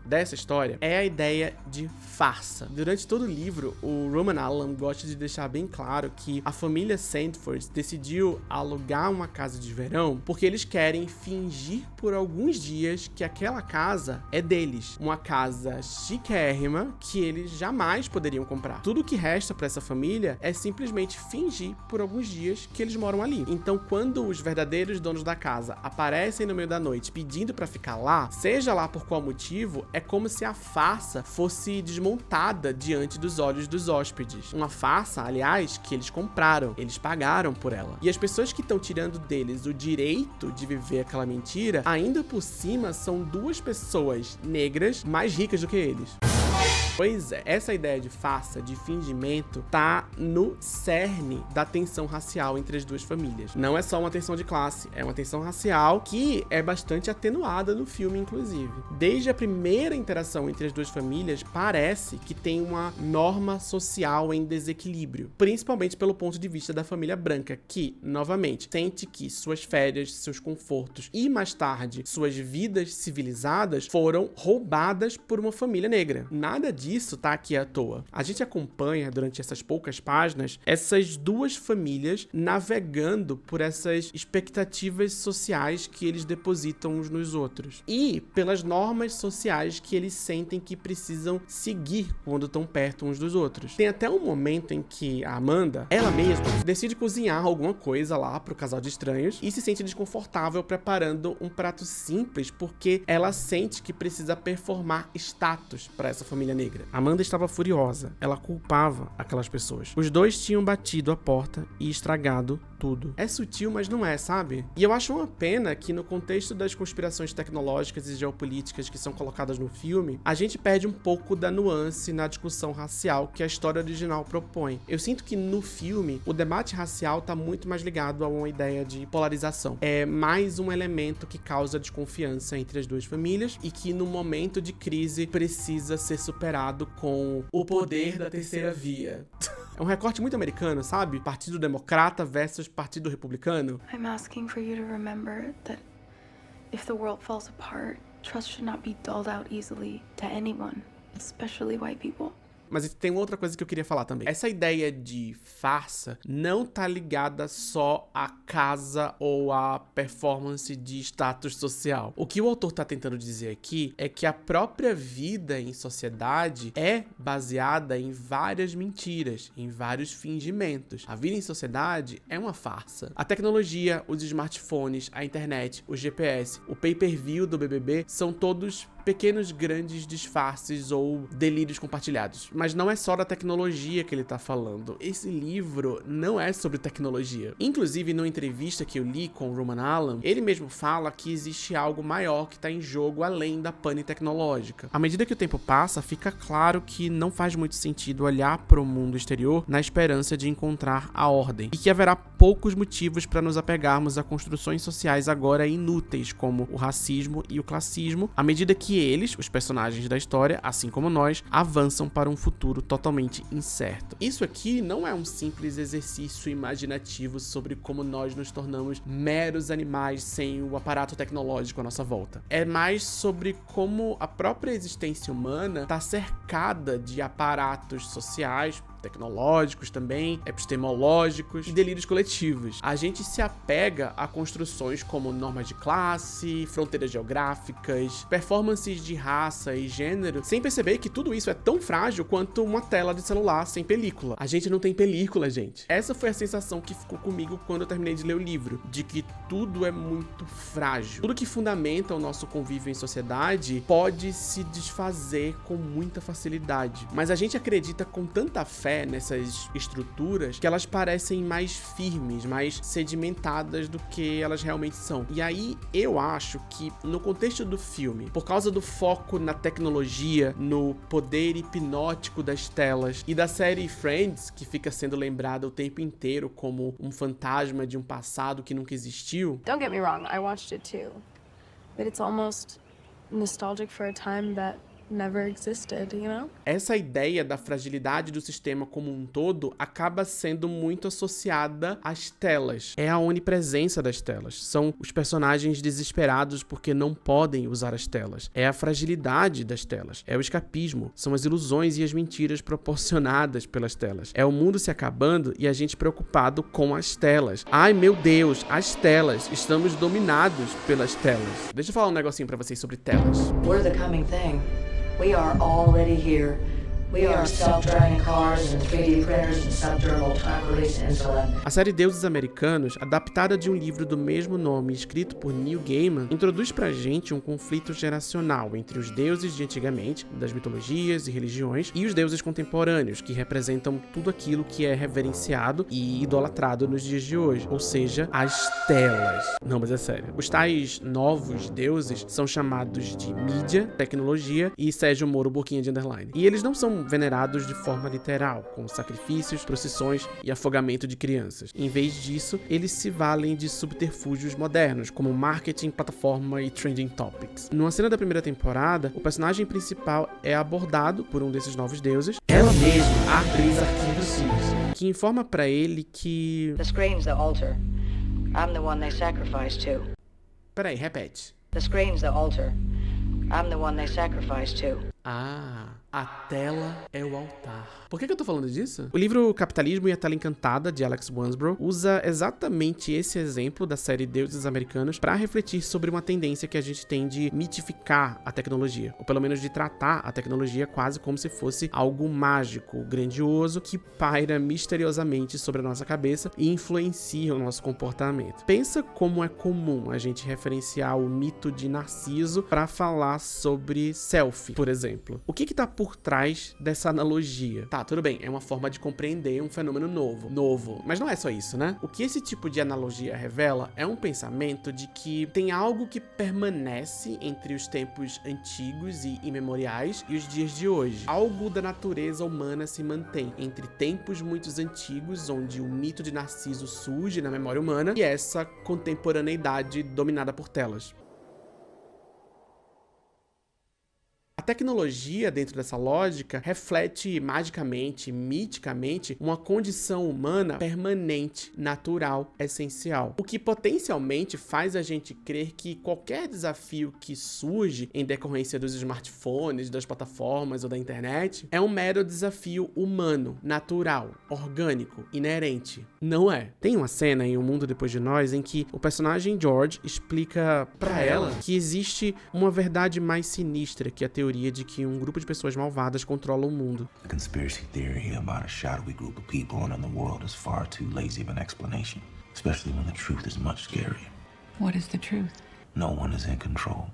dessa história, é a ideia de farsa. Durante todo o livro, o Roman Allam gosta de deixar bem claro que a família Sandford decidiu alugar uma casa de verão porque eles querem fingir por alguns dias que aquela casa é deles. Uma casa chiquérrima que eles jamais poderiam comprar. Tudo que resta para essa família é simplesmente fingir por alguns dias que eles moram ali. Então, quando os verdadeiros donos da casa aparecem no meio da noite pedindo para ficar lá, seja lá por qual motivo, é como se a farsa fosse desmontada diante dos olhos dos hóspedes. Uma farsa, aliás, que eles compraram, eles pagaram por ela. E as pessoas que estão tirando deles o direito de viver aquela mentira, ainda por cima são duas pessoas negras mais ricas do que eles. Pois é, essa ideia de farsa, de fingimento, tá no cerne da tensão racial entre as duas famílias. Não é só uma tensão de classe, é uma tensão racial que é bastante atenuada no filme, inclusive. Desde a primeira interação entre as duas famílias, parece que tem uma norma social em desequilíbrio, principalmente pelo ponto de vista da família branca, que, novamente, sente que suas férias, seus confortos e, mais tarde, suas vidas civilizadas foram roubadas por uma família negra. Nada disso tá aqui à toa. A gente acompanha, durante essas poucas páginas, essas duas famílias navegando por essas expectativas sociais que eles depositam uns nos outros. E pelas normas sociais que eles sentem que precisam seguir quando estão perto uns dos outros. Tem até um momento em que a Amanda, ela mesma, decide cozinhar alguma coisa lá pro casal de estranhos e se sente desconfortável preparando um prato simples porque ela sente que precisa performar status para essa família negra. Amanda estava furiosa. Ela culpava aquelas pessoas. Os dois tinham batido a porta e estragado tudo. É sutil, mas não é, sabe? E eu acho uma pena que no contexto das conspirações tecnológicas e geopolíticas que são colocadas no filme, a gente perde um pouco da nuance na discussão racial que a história original propõe. Eu sinto que no filme, o debate racial tá muito mais ligado a uma ideia de polarização. É mais um elemento que causa desconfiança entre as duas famílias e que no momento de crise precisa ser superado com o poder da terceira via. É um recorte muito americano, sabe? Partido Democrata versus Partido Republicano. I'm asking for you to remember that if the world falls apart, trust should not be doled out easily to anyone, especially white people. Mas tem outra coisa que eu queria falar também. Essa ideia de farsa não tá ligada só à casa ou à performance de status social. O que o autor tá tentando dizer aqui é que a própria vida em sociedade é baseada em várias mentiras, em vários fingimentos. A vida em sociedade é uma farsa. A tecnologia, os smartphones, a internet, o GPS, o pay-per-view do BBB são todos pequenos grandes disfarces ou delírios compartilhados. Mas não é só da tecnologia que ele tá falando. Esse livro não é sobre tecnologia. Inclusive, numa entrevista que eu li com o Roman Allam, ele mesmo fala que existe algo maior que tá em jogo além da pane tecnológica. À medida que o tempo passa, fica claro que não faz muito sentido olhar para o mundo exterior na esperança de encontrar a ordem. E que haverá poucos motivos para nos apegarmos a construções sociais agora inúteis, como o racismo e o classismo, à medida que eles, os personagens da história, assim como nós, avançam para um futuro totalmente incerto. Isso aqui não é um simples exercício imaginativo sobre como nós nos tornamos meros animais sem o aparato tecnológico à nossa volta. É mais sobre como a própria existência humana está cercada de aparatos sociais, tecnológicos também, epistemológicos e delírios coletivos. A gente se apega a construções como normas de classe, fronteiras geográficas, performances de raça e gênero, sem perceber que tudo isso é tão frágil quanto uma tela de celular sem película. A gente não tem película, gente. Essa foi a sensação que ficou comigo quando eu terminei de ler o livro, de que tudo é muito frágil. Tudo que fundamenta o nosso convívio em sociedade pode se desfazer com muita facilidade. Mas a gente acredita com tanta fé fé nessas estruturas que elas parecem mais firmes, mais sedimentadas do que elas realmente são. E aí eu acho que no contexto do filme, por causa do foco na tecnologia, no poder hipnótico das telas e da série Friends, que fica sendo lembrada o tempo inteiro como um fantasma de um passado que nunca existiu. Don't get me wrong, I watched it too. But it's almost nostalgic for a time that never existed, you know? Essa ideia da fragilidade do sistema como um todo acaba sendo muito associada às telas. É a onipresença das telas. São os personagens desesperados porque não podem usar as telas. É a fragilidade das telas. É o escapismo. São as ilusões e as mentiras proporcionadas pelas telas. É o mundo se acabando e a gente preocupado com as telas. Ai, meu Deus, as telas. Estamos dominados pelas telas. Deixa eu falar um negocinho pra vocês sobre telas. We're the coming thing. We are already here. We are self-driving cars and 3D printers and subdermal time-release insulin. A série Deuses Americanos, adaptada de um livro do mesmo nome escrito por Neil Gaiman, introduz pra gente um conflito geracional entre os deuses de antigamente, das mitologias e religiões, e os deuses contemporâneos, que representam tudo aquilo que é reverenciado e idolatrado nos dias de hoje, ou seja, as telas. Não, mas é sério. Os tais novos deuses são chamados de mídia, tecnologia e Sérgio Moro boquinha de underline. E eles não são venerados de forma literal, com sacrifícios, procissões e afogamento de crianças. Em vez disso, eles se valem de subterfúgios modernos, como marketing, plataforma e trending topics. Numa cena da primeira temporada, o personagem principal é abordado por um desses novos deuses, ela mesma, a atriz Arquivo X, que informa pra ele que... The screen's the altar. I'm the one they sacrifice to. Peraí, repete. The screen's the altar. I'm the one they sacrifice to. Ah, a tela é o altar. Por que eu tô falando disso? O livro Capitalismo e a Tela Encantada, de Alex Wansbrough, usa exatamente esse exemplo da série Deuses Americanos para refletir sobre uma tendência que a gente tem de mitificar a tecnologia, ou pelo menos de tratar a tecnologia quase como se fosse algo mágico, grandioso, que paira misteriosamente sobre a nossa cabeça e influencia o nosso comportamento. Pensa como é comum a gente referenciar o mito de Narciso para falar sobre selfie, por exemplo. O que tá por trás dessa analogia? Tá, tudo bem, é uma forma de compreender um fenômeno novo, mas não é só isso, né? O que esse tipo de analogia revela é um pensamento de que tem algo que permanece entre os tempos antigos e imemoriais e os dias de hoje. Algo da natureza humana se mantém entre tempos muito antigos, onde o mito de Narciso surge na memória humana, e essa contemporaneidade dominada por telas. A tecnologia, dentro dessa lógica, reflete magicamente, miticamente, uma condição humana permanente, natural, essencial. O que potencialmente faz a gente crer que qualquer desafio que surge em decorrência dos smartphones, das plataformas ou da internet é um mero desafio humano, natural, orgânico, inerente. Não é. Tem uma cena em Um Mundo Depois de Nós em que o personagem George explica pra ela que existe uma verdade mais sinistra que a teoria de que um grupo de pessoas malvadas controla o mundo. The conspiracy theory about a shadowy group of people running the world is far too lazy of an explanation, especially when the truth is much scarier. What is the truth? No one is in control.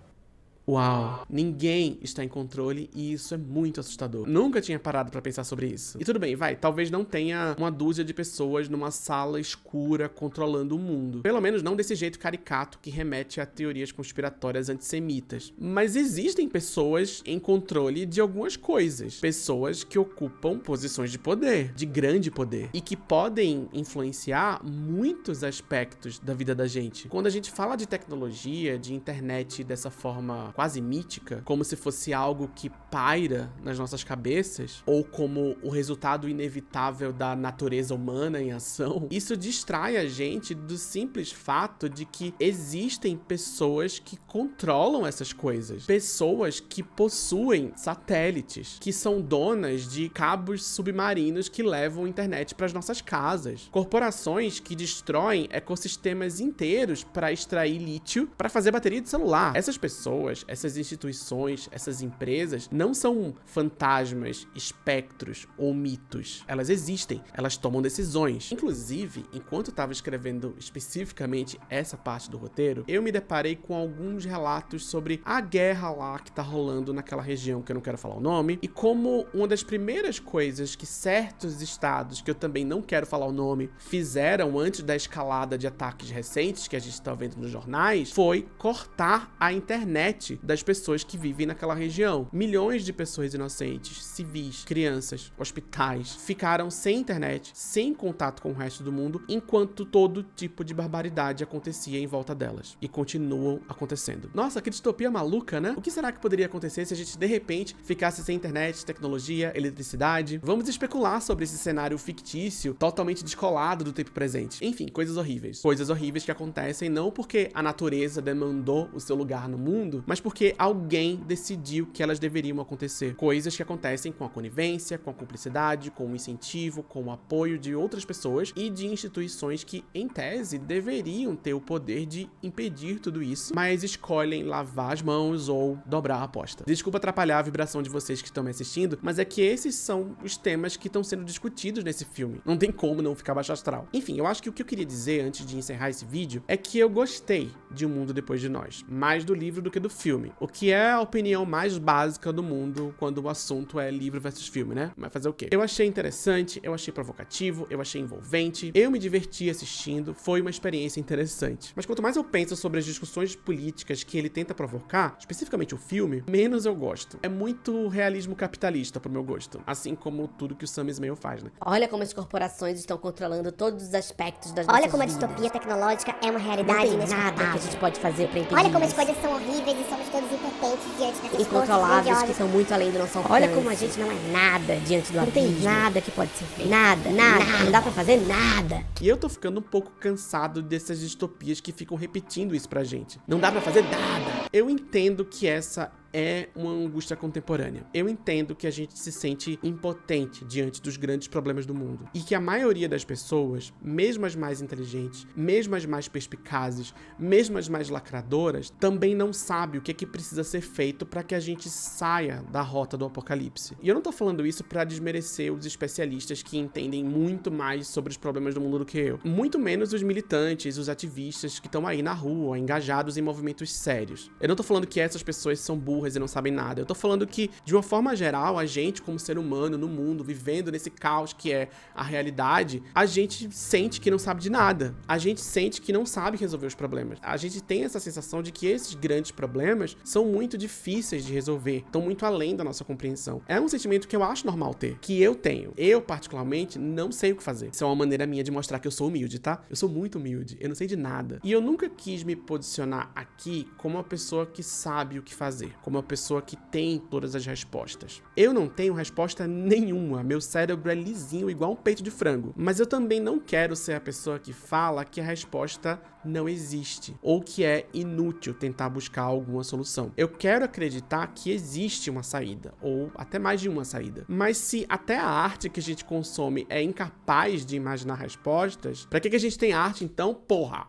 Uau, ninguém está em controle e isso é muito assustador. Nunca tinha parado pra pensar sobre isso. E tudo bem, talvez não tenha uma dúzia de pessoas numa sala escura controlando o mundo. Pelo menos não desse jeito caricato que remete a teorias conspiratórias antissemitas. Mas existem pessoas em controle de algumas coisas. Pessoas que ocupam posições de poder, de grande poder, e que podem influenciar muitos aspectos da vida da gente. Quando a gente fala de tecnologia, de internet dessa forma quase mítica, como se fosse algo que paira nas nossas cabeças, ou como o resultado inevitável da natureza humana em ação, isso distrai a gente do simples fato de que existem pessoas que controlam essas coisas, pessoas que possuem satélites, que são donas de cabos submarinos que levam internet para as nossas casas, corporações que destroem ecossistemas inteiros para extrair lítio para fazer bateria de celular. Essas pessoas, pessoas, essas instituições, essas empresas não são fantasmas, espectros ou mitos. Elas existem, elas tomam decisões. Inclusive, enquanto eu estava escrevendo especificamente essa parte do roteiro, eu me deparei com alguns relatos sobre a guerra lá que tá rolando naquela região que eu não quero falar o nome, e como uma das primeiras coisas que certos estados, que eu também não quero falar o nome, fizeram antes da escalada de ataques recentes que a gente tá vendo nos jornais, foi cortar a internet das pessoas que vivem naquela região. Milhões de pessoas inocentes, civis, crianças, hospitais, ficaram sem internet, sem contato com o resto do mundo, enquanto todo tipo de barbaridade acontecia em volta delas. E continuam acontecendo. Nossa, que distopia maluca, né? O que será que poderia acontecer se a gente, de repente, ficasse sem internet, tecnologia, eletricidade? Vamos especular sobre esse cenário fictício, totalmente descolado do tempo presente. Enfim, coisas horríveis. Coisas horríveis que acontecem não porque a natureza demandou o seu lugar no mundo, mas porque alguém decidiu que elas deveriam acontecer. Coisas que acontecem com a conivência, com a cumplicidade, com o incentivo, com o apoio de outras pessoas e de instituições que, em tese, deveriam ter o poder de impedir tudo isso, mas escolhem lavar as mãos ou dobrar a aposta. Desculpa atrapalhar a vibração de vocês que estão me assistindo, mas é que esses são os temas que estão sendo discutidos nesse filme. Não tem como não ficar baixo astral. Enfim, eu acho que o que eu queria dizer antes de encerrar esse vídeo é que eu gostei de Um Mundo Depois de Nós, mais do livro do que do filme, o que é a opinião mais básica do mundo quando o assunto é livro versus filme, né? Mas fazer o quê? Eu achei interessante, eu achei provocativo, eu achei envolvente, eu me diverti assistindo, foi uma experiência interessante. Mas quanto mais eu penso sobre as discussões políticas que ele tenta provocar, especificamente o filme, menos eu gosto. É muito realismo capitalista pro meu gosto, assim como tudo que o Sam Esmail faz, né? Olha como as corporações estão controlando todos os aspectos das nossas vidas. Olha como a distopia tecnológica é uma realidade inescapável. Nada que a gente pode fazer pra impedir. Olha como as coisas são horríveis e somos todos impotentes diante dessas incontroláveis que são muito além do nosso alcance. Olha como a gente não é nada diante do abismo. Não tem nada que pode ser feito. Nada. Não dá pra fazer nada. E eu tô ficando um pouco cansado dessas distopias que ficam repetindo isso pra gente. Não dá pra fazer nada. Eu entendo que essa é uma angústia contemporânea. Eu entendo que a gente se sente impotente diante dos grandes problemas do mundo. E que a maioria das pessoas, mesmo as mais inteligentes, mesmo as mais perspicazes, mesmo as mais lacradoras, também não sabe o que é que precisa ser feito para que a gente saia da rota do apocalipse. E eu não tô falando isso para desmerecer os especialistas que entendem muito mais sobre os problemas do mundo do que eu. Muito menos os militantes, os ativistas que estão aí na rua, engajados em movimentos sérios. Eu não tô falando que essas pessoas são burras e não sabem nada. Eu tô falando que, de uma forma geral, a gente, como ser humano no mundo, vivendo nesse caos que é a realidade, a gente sente que não sabe de nada. A gente sente que não sabe resolver os problemas. A gente tem essa sensação de que esses grandes problemas são muito difíceis de resolver, estão muito além da nossa compreensão. É um sentimento que eu acho normal ter, que eu tenho. Eu, particularmente, não sei o que fazer. Isso é uma maneira minha de mostrar que eu sou humilde, tá? Eu sou muito humilde, eu não sei de nada. E eu nunca quis me posicionar aqui como uma pessoa que sabe o que fazer, como uma pessoa que tem todas as respostas. Eu não tenho resposta nenhuma, meu cérebro é lisinho igual um peito de frango, mas eu também não quero ser a pessoa que fala que a resposta não existe, ou que é inútil tentar buscar alguma solução. Eu quero acreditar que existe uma saída, ou até mais de uma saída. Mas se até a arte que a gente consome é incapaz de imaginar respostas, pra que a gente tem arte então, porra?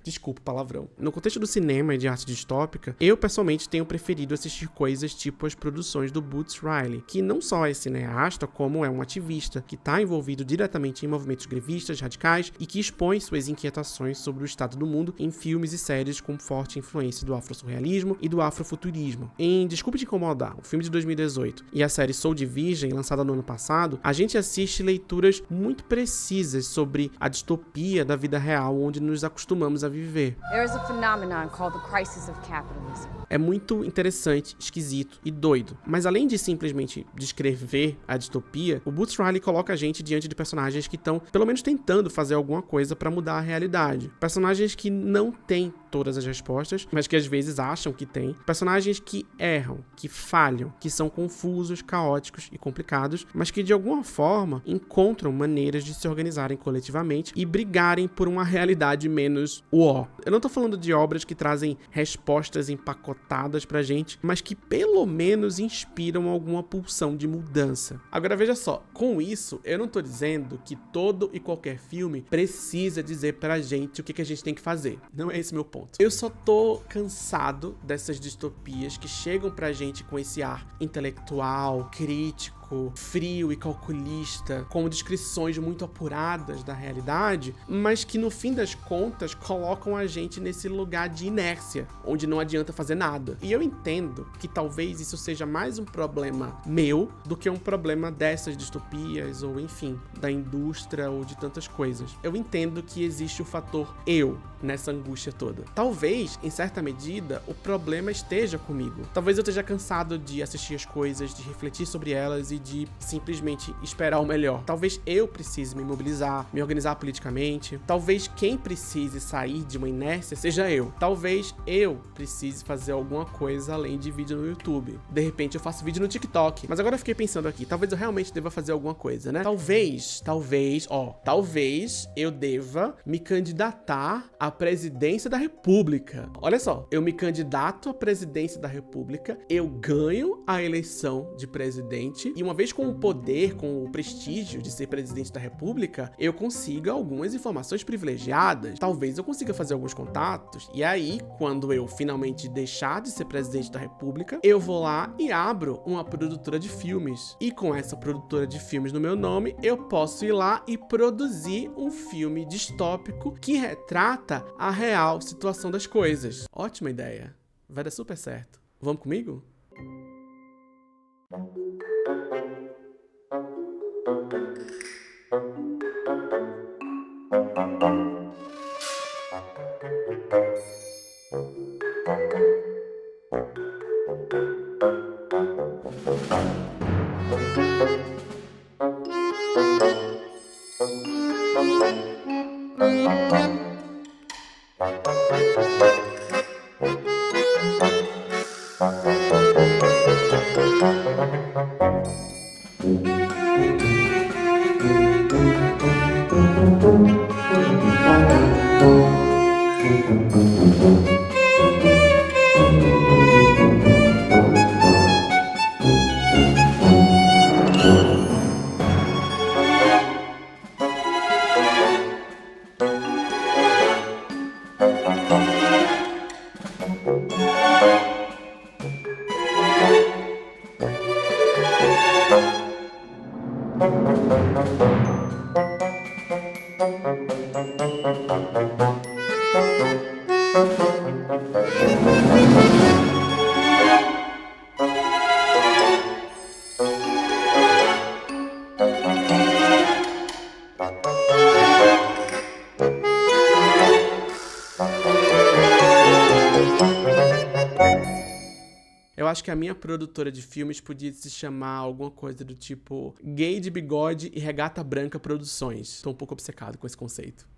Desculpa o palavrão. No contexto do cinema e de arte distópica, eu pessoalmente tenho preferido assistir coisas tipo as produções do Boots Riley, que não só é cineasta, como é um ativista, que está envolvido diretamente em movimentos grevistas radicais e que expõe suas inquietações sobre o estado do mundo em filmes e séries com forte influência do afrosurrealismo e do afrofuturismo. Em Desculpe Te Incomodar, o filme de 2018, e a série Soul Division, lançada no ano passado, a gente assiste leituras muito precisas sobre a distopia da vida real, onde nos acostumamos a viver. There is a phenomenon called the crisis of capitalism. É muito interessante, esquisito e doido. Mas além de simplesmente descrever a distopia, o Boots Riley coloca a gente diante de personagens que estão, pelo menos, tentando fazer alguma coisa para mudar a realidade. Personagens que não têm todas as respostas, mas que às vezes acham que têm. Personagens que erram, que falham, que são confusos, caóticos e complicados, mas que de alguma forma encontram maneiras de se organizarem coletivamente e brigarem por uma realidade menos uó. Eu não tô falando de obras que trazem respostas empacotadas pra gente, mas que pelo menos inspiram alguma pulsão de mudança. Agora veja só, com isso eu não tô dizendo que todo e qualquer filme precisa dizer pra gente o que a gente tem que fazer. Não é esse meu ponto. ponto. Eu só tô cansado dessas distopias que chegam pra gente com esse ar intelectual, crítico, frio e calculista, com descrições muito apuradas da realidade, mas que no fim das contas colocam a gente nesse lugar de inércia, onde não adianta fazer nada. E eu entendo que talvez isso seja mais um problema meu do que um problema dessas distopias, ou enfim, da indústria ou de tantas coisas. Eu entendo que existe o fator eu nessa angústia toda. Talvez, em certa medida, o problema esteja comigo. Talvez eu esteja cansado de assistir as coisas, de refletir sobre elas e de simplesmente esperar o melhor. Talvez eu precise me mobilizar, me organizar politicamente. Talvez quem precise sair de uma inércia seja eu. Talvez eu precise fazer alguma coisa além de vídeo no YouTube. De repente eu faço vídeo no TikTok. Mas agora eu fiquei pensando aqui, talvez eu realmente deva fazer alguma coisa, né? Talvez eu deva me candidatar à presidência da República. Olha só, eu me candidato à presidência da República, eu ganho a eleição de presidente e uma vez com o poder, com o prestígio de ser presidente da República, eu consiga algumas informações privilegiadas. Talvez eu consiga fazer alguns contatos e aí, quando eu finalmente deixar de ser presidente da República, eu vou lá e abro uma produtora de filmes. E com essa produtora de filmes no meu nome, eu posso ir lá e produzir um filme distópico que retrata a real situação das coisas. Ótima ideia. Vai dar super certo. Vamos comigo? Eu acho que a minha produtora de filmes podia se chamar alguma coisa do tipo Gay de Bigode e Regata Branca Produções. Tô um pouco obcecado com esse conceito.